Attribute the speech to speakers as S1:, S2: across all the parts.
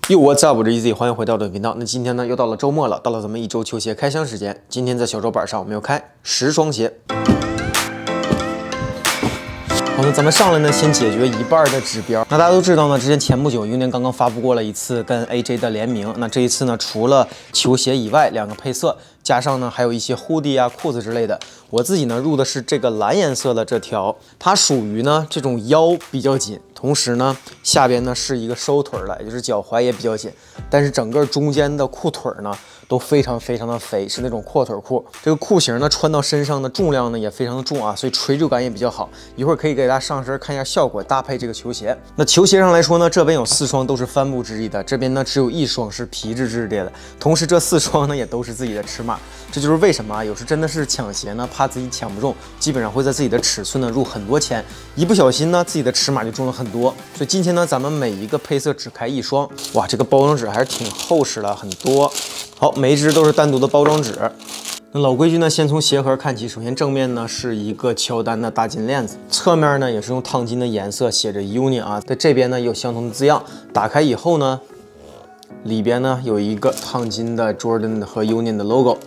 S1: What's up？ 我是 Easy， 欢迎回到我的频道。那今天呢，又到了周末了，到了咱们一周球鞋开箱时间。今天在小周板上，我们要开10双鞋。好，那咱们上来呢，先解决一半的指标。那大家都知道呢，之前前不久 Union 刚刚发布过了一次跟 AJ 的联名。那这一次呢，除了球鞋以外，2个配色，加上呢还有一些 hoodie 啊、裤子之类的。我自己呢入的是这个蓝颜色的这条，它属于呢这种腰比较紧，同时呢下边呢是一个收腿的，也就是脚踝也比较紧，但是整个中间的裤腿呢都非常的肥，是那种阔腿裤。这个裤型呢穿到身上的重量呢也非常的重啊，所以垂直感也比较好。一会儿可以给大家上身看一下效果，搭配这个球鞋。那球鞋上来说呢，这边有4双都是帆布质地的，这边呢只有1双是皮质质地的，同时这4双呢也都是自己的尺码。这就是为什么有时真的是抢鞋呢，怕自己抢不中，基本上会在自己的尺寸呢入很多钱，一不小心呢自己的尺码就中了很多。所以今天呢咱们每一个配色只开1双。哇，这个包装纸还是挺厚实的，很多。好，每一只都是单独的包装纸。那老规矩呢，先从鞋盒看起。首先正面呢是一个乔丹的大金链子，侧面呢也是用烫金的颜色写着 Union 啊，在这边呢有相同的字样。打开以后呢，里边呢有一个烫金的 Jordan 和 Union 的 logo。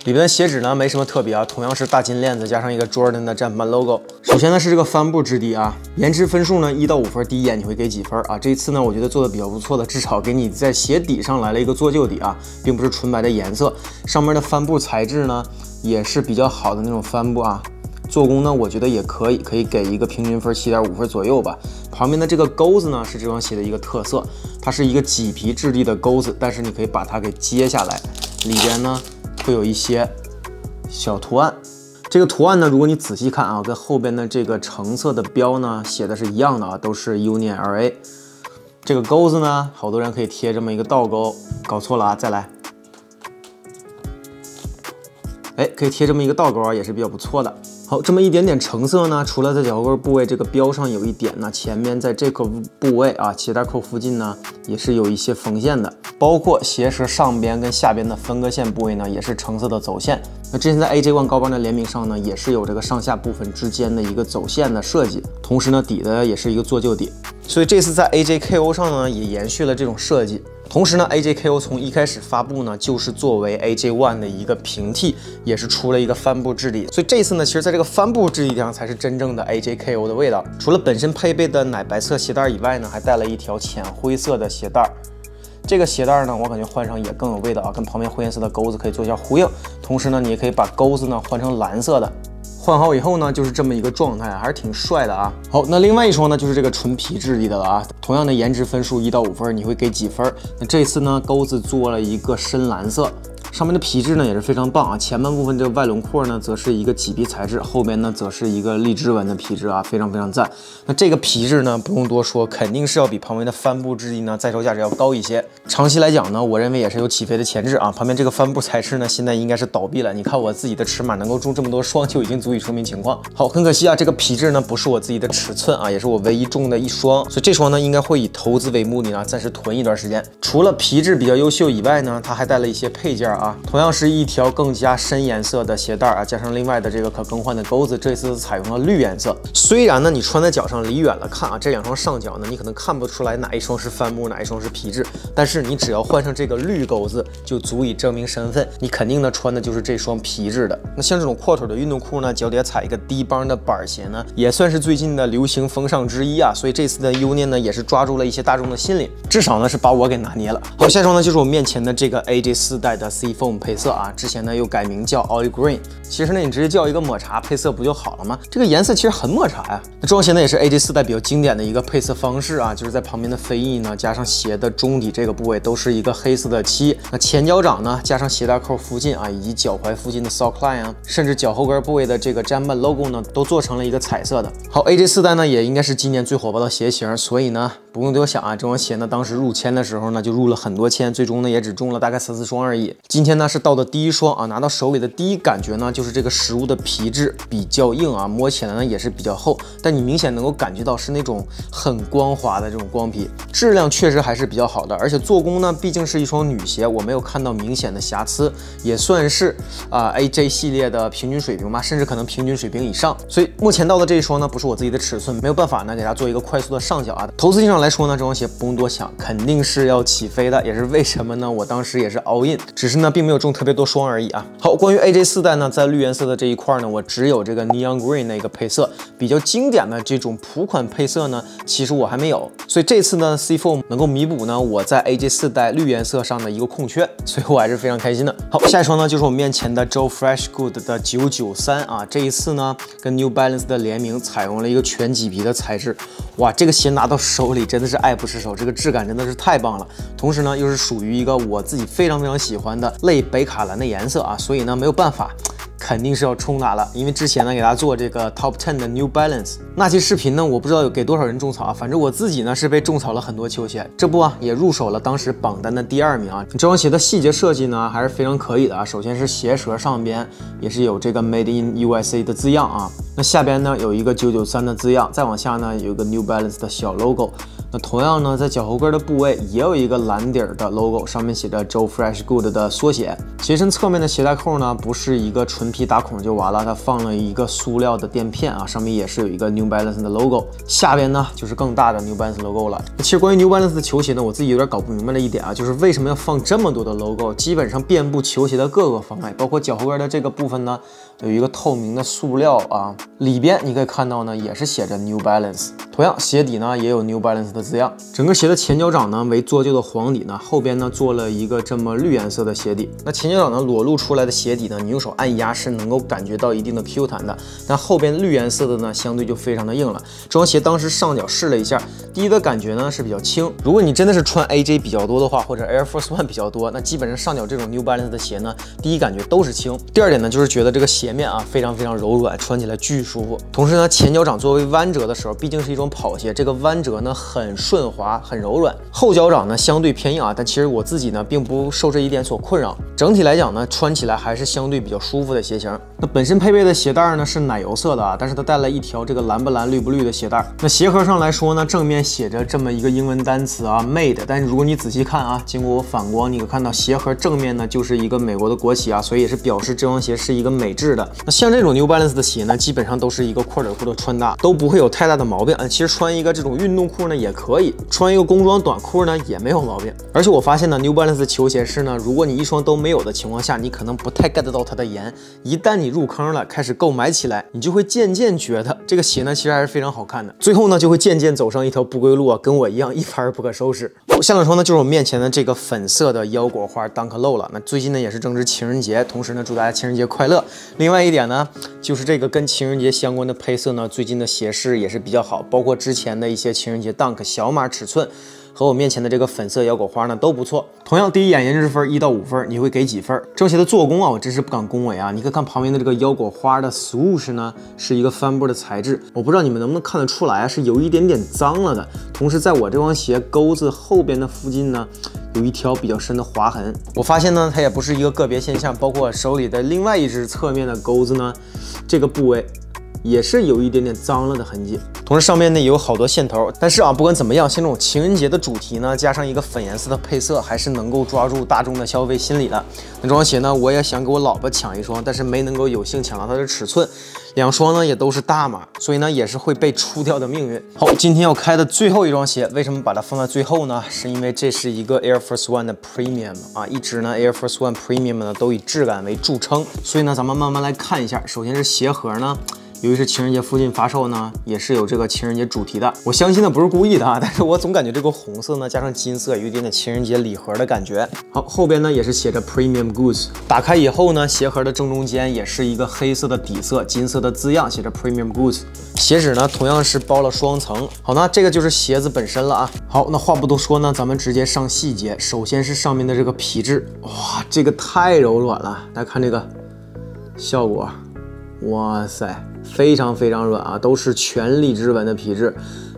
S1: 里边的鞋纸呢没什么特别啊，同样是大金链子加上一个 Jordan 的战版 logo。首先呢是这个帆布质地啊，颜值分数呢1到5分，第一眼你会给几分啊？这一次呢我觉得做的比较不错的，至少给你在鞋底上来了一个做旧底啊，并不是纯白的颜色。上面的帆布材质呢也是比较好的那种帆布啊，做工呢我觉得也可以给一个平均分7.5分左右吧。旁边的这个钩子呢是这双鞋的一个特色，它是一个麂皮质地的钩子，但是你可以把它给揭下来，里边呢会有一些小图案。这个图案呢，如果你仔细看啊，跟后边的这个橙色的标呢写的是一样的啊，都是 Union LA。这个钩子呢，好多人可以贴这么一个倒钩，搞错了啊，再来。哎，可以贴这么一个倒钩啊，也是比较不错的。好，这么一点点橙色呢，除了在脚后跟部位这个标上有一点呢，前面在这个部位啊，鞋带扣附近呢，也是有一些缝线的，包括鞋舌上边跟下边的分割线部位呢，也是橙色的走线。那之前在 AJ One 高帮的联名上呢，也是有这个上下部分之间的一个走线的设计，同时呢，底的也是一个做旧底，所以这次在 AJKO 上呢，也延续了这种设计。同时呢 ，AJKO 从一开始发布呢，就是作为 AJ One 的一个平替，也是出了一个帆布质地。所以这次呢，其实在这个帆布质地上才是真正的 AJKO 的味道。除了本身配备的奶白色鞋带以外呢，还带了一条浅灰色的鞋带。这个鞋带呢，我感觉换上也更有味道啊，跟旁边灰颜色的钩子可以做一下呼应。同时呢，你也可以把钩子呢换成蓝色的。换好以后呢，就是这么一个状态，还是挺帅的啊。好，那另外一双呢，就是这个纯皮质地的了啊。同样的颜值分数1到5分，你会给几分？那这次呢，钩子做了一个深蓝色。上面的皮质呢也是非常棒啊，前半部分这个外轮廓呢则是一个麂皮材质，后边呢则是一个荔枝纹的皮质啊，非常赞。那这个皮质呢不用多说，肯定是要比旁边的帆布质地呢在售价值要高一些。长期来讲呢，我认为也是有起飞的潜质啊。旁边这个帆布材质呢现在应该是倒闭了，你看我自己的尺码能够中这么多双就已经足以说明情况。好，很可惜啊，这个皮质呢不是我自己的尺寸啊，也是我唯一中的1双，所以这双呢应该会以投资为目的呢，暂时囤一段时间。除了皮质比较优秀以外呢，它还带了一些配件啊。同样是一条更加深颜色的鞋带啊，加上另外的这个可更换的钩子，这次采用了绿颜色。虽然呢，你穿在脚上离远了看啊，这2双上脚呢，你可能看不出来哪一双是帆布，哪一双是皮质，但是你只要换上这个绿钩子，就足以证明身份，你肯定呢穿的就是这双皮质的。那像这种阔腿的运动裤呢，脚底下踩一个低帮的板鞋呢，也算是最近的流行风尚之一啊。所以这次的 Union 呢，也是抓住了一些大众的心理，至少呢是把我给拿捏了。好，下双呢就是我面前的这个 AJ 4代的 Seafoam 配色啊，之前呢又改名叫 Olive Green， 其实呢你直接叫一个抹茶配色不就好了吗？这个颜色其实很抹茶呀。那这双鞋呢也是 AJ 4代比较经典的一个配色方式啊，就是在旁边的飞翼呢加上鞋的中底这个部位都是一个黑色的漆，那前脚掌呢加上鞋带扣附近啊，以及脚踝附近的 sock line 啊，甚至脚后跟部位的这个砧板 logo 呢都做成了一个彩色的。好， AJ 4代呢也应该是今年最火爆的鞋型，所以呢不用多想啊，这双鞋呢当时入签的时候呢就入了很多签，最终呢也只中了大概3-4双而已。今天呢是到的第1双啊，拿到手里的第一感觉呢，就是这个实物的皮质比较硬啊，摸起来呢也是比较厚，但你明显能够感觉到是那种很光滑的这种光皮，质量确实还是比较好的，而且做工呢毕竟是一双女鞋，我没有看到明显的瑕疵，也算是AJ 系列的平均水平吧，甚至可能平均水平以上。所以目前到的这一双呢，不是我自己的尺寸，没有办法呢给大家做一个快速的上脚啊。投资性上来说呢，这双鞋不用多想，肯定是要起飞的，也是为什么呢？我当时也是 all in， 只是呢并没有中特别多双而已啊。好，关于 AJ 4代呢，在绿颜色的这一块呢，我只有这个 neon green 的一个配色，比较经典的这种普款配色呢，其实我还没有，所以这次呢 C4 能够弥补呢我在 AJ 4代绿颜色上的一个空缺，所以我还是非常开心的。好，下一双呢就是我面前的 Joe Freshgood 的993啊，这一次呢跟 New Balance 的联名采用了一个全麂皮的材质，哇，这个鞋拿到手里真的是爱不释手，这个质感真的是太棒了。同时呢，又是属于一个我自己非常喜欢的类北卡蓝的颜色啊，所以呢没有办法，肯定是要冲它了。因为之前呢给大家做这个 Top 10的 New Balance 那期视频呢，我不知道有给多少人种草啊，反正我自己呢是被种草了很多球鞋，这不啊也入手了当时榜单的第2名啊。这双鞋的细节设计呢还是非常可以的啊，首先是鞋舌上边也是有这个 Made in USA 的字样啊，那下边呢有一个993的字样，再往下呢有一个 New Balance 的小 logo。那同样呢，在脚后跟的部位也有一个蓝底儿的 logo， 上面写着 Joe Freshgood 的缩写。鞋身侧面的鞋带扣呢，不是一个纯皮打孔就完了，它放了一个塑料的垫片啊，上面也是有一个 New Balance 的 logo。下边呢就是更大的 New Balance logo 了。其实关于 New Balance 的球鞋呢，我自己有点搞不明白的一点啊，就是为什么要放这么多的 logo， 基本上遍布球鞋的各个方位，包括脚后跟的这个部分呢，有一个透明的塑料啊，里边你可以看到呢，也是写着 New Balance。同样，鞋底呢也有 New Balance 的字样。整个鞋的前脚掌呢为做旧的黄底呢，后边呢做了一个这么绿颜色的鞋底。那前脚掌呢裸露出来的鞋底呢，你用手按压是能够感觉到一定的 Q 弹的，但后边绿颜色的呢相对就非常的硬了。这双鞋当时上脚试了一下，第一个感觉呢是比较轻。如果你真的是穿 AJ 比较多的话，或者 Air Force One 比较多，那基本上上脚这种 New Balance 的鞋呢，第一感觉都是轻。第二点呢就是觉得这个鞋面啊非常柔软，穿起来巨舒服。同时呢，前脚掌作为弯折的时候，毕竟是一种跑鞋，这个弯折呢很顺滑，很柔软。后脚掌呢相对偏硬啊，但其实我自己呢并不受这一点所困扰。整体来讲呢，穿起来还是相对比较舒服的鞋型。那本身配备的鞋带呢是奶油色的啊，但是它带了一条这个蓝不蓝绿不绿的鞋带。那鞋盒上来说呢，正面写着这么一个英文单词啊 ，Made。但是如果你仔细看啊，经过我反光，你可以看到鞋盒正面呢就是一个美国的国旗啊，所以也是表示这双鞋是一个美制的。那像这种 New Balance 的鞋呢，基本上都是一个阔腿裤的穿搭，都不会有太大的毛病。其实穿一个这种运动裤呢也可以，穿一个工装短裤呢也没有毛病。而且我发现呢 ，New Balance 的球鞋是呢，如果你一双都没有的情况下，你可能不太 get 到它的颜。一旦你入坑了，开始购买起来，你就会渐渐觉得这个鞋呢其实还是非常好看的。最后呢，就会渐渐走上一条不归路啊，跟我一样一发不可收拾。下两双呢就是我面前的这个粉色的腰果花 Dunk Low 了。那最近呢也是正值情人节，同时呢祝大家情人节快乐。另外一点呢，就是这个跟情人节相关的配色呢，最近的鞋势也是比较好，包括之前的一些情人节 Dunk 小码尺寸。和我面前的这个粉色腰果花呢都不错。同样，第一眼颜值分1到5分，你会给几分？这双鞋的做工啊，我真是不敢恭维啊！你可以看旁边的这个腰果花的 swoosh 呢，是一个帆布的材质，我不知道你们能不能看得出来啊，是有一点点脏了的。同时，在我这双鞋钩子后边的附近呢，有一条比较深的划痕。我发现呢，它也不是一个个别现象，包括我手里的另外一只侧面的钩子呢，这个部位也是有一点点脏了的痕迹。同时上面呢也有好多线头，但是啊，不管怎么样，像这种情人节的主题呢，加上一个粉颜色的配色，还是能够抓住大众的消费心理的。那这双鞋呢，我也想给我老婆抢一双，但是没能够有幸抢到它的尺寸。两双呢也都是大码，所以呢也是会被出掉的命运。好，今天要开的最后一双鞋，为什么把它放在最后呢？是因为这是一个 Air Force One 的 Premium 啊，一直呢 Air Force One Premium 呢都以质感为著称，所以呢咱们慢慢来看一下。首先是鞋盒呢。由于是情人节附近发售呢，也是有这个情人节主题的。我相信呢不是故意的啊，但是我总感觉这个红色呢加上金色有一点点情人节礼盒的感觉。好，后边呢也是写着 Premium Goods。打开以后呢，鞋盒的正中间也是一个黑色的底色，金色的字样，写着 Premium Goods。鞋趾呢同样是包了双层。好，那这个就是鞋子本身了啊。好，那话不多说呢，咱们直接上细节。首先是上面的这个皮质，哇，这个太柔软了，大家看这个效果，哇塞！非常软啊，都是全铝织纹的皮质。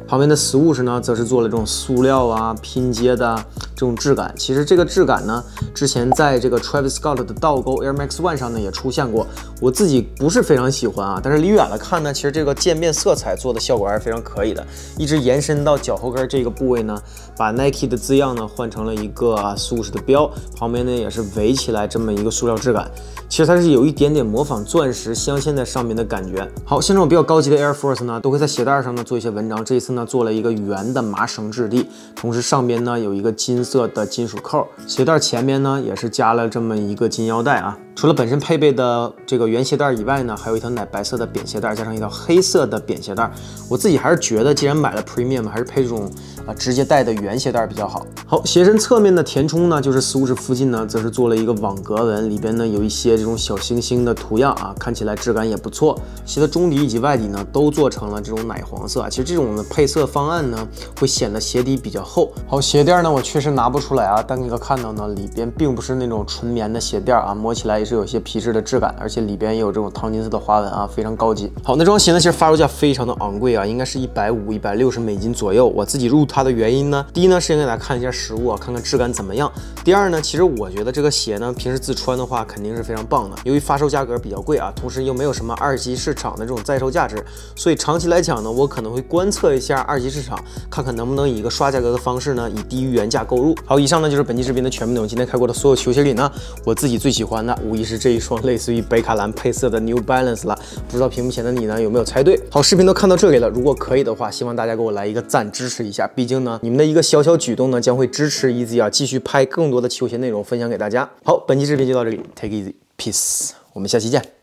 S1: 旁边的 swoosh 呢，则是做了这种塑料啊拼接的这种质感。其实这个质感呢，之前在这个 Travis Scott 的倒钩 Air Max One 上呢也出现过，我自己不是非常喜欢啊，但是离远了看呢，其实这个渐变色彩做的效果还是非常可以的，一直延伸到脚后跟这个部位呢，把 Nike 的字样呢换成了一个苏式的标，旁边呢也是围起来这么一个塑料质感，其实它是有一点点模仿钻石镶嵌在上面的感觉。好，像这种比较高级的 Air Force 呢，都会在鞋带上呢做一些文章，这一次呢做了一个圆的麻绳质地，同时上边呢有一个金色的金属扣，鞋带前面呢也是加了这么一个金腰带啊。除了本身配备的这个圆鞋带以外呢，还有一条奶白色的扁鞋带，加上一条黑色的扁鞋带。我自己还是觉得，既然买了 Premium， 还是配这种直接带的圆鞋带比较好。好，鞋身侧面的填充呢，就是食指附近呢，则是做了一个网格纹，里边呢有一些这种小星星的图样啊，看起来质感也不错。鞋的中底以及外底呢，都做成了这种奶黄色啊。其实这种的配色方案呢，会显得鞋底比较厚。好，鞋垫呢，我确实拿不出来啊，但你可以看到呢，里边并不是那种纯棉的鞋垫啊，摸起来也是有些皮质的质感，而且里边也有这种烫金色的花纹啊，非常高级。好，那这双鞋呢，其实发售价非常的昂贵啊，应该是150、160美金左右。我自己入它的原因呢，第一呢是先给大家看一下实物啊，看看质感怎么样。第二呢，其实我觉得这个鞋呢，平时自穿的话肯定是非常棒的。由于发售价格比较贵啊，同时又没有什么二级市场的这种在售价值，所以长期来讲呢，我可能会观测一下二级市场，看看能不能以一个刷价格的方式呢，以低于原价购入。好，以上呢就是本期视频的全部内容。今天开过的所有球鞋里呢，我自己最喜欢的无疑是这一双类似于北卡蓝配色的 New Balance 了。不知道屏幕前的你呢有没有猜对？好，视频都看到这里了，如果可以的话，希望大家给我来一个赞支持一下。毕竟呢，你们的一个小小举动呢，将会支持 Easy 继续拍更多的球鞋内容分享给大家。好，本期视频就到这里 ，Take it easy，peace，我们下期见。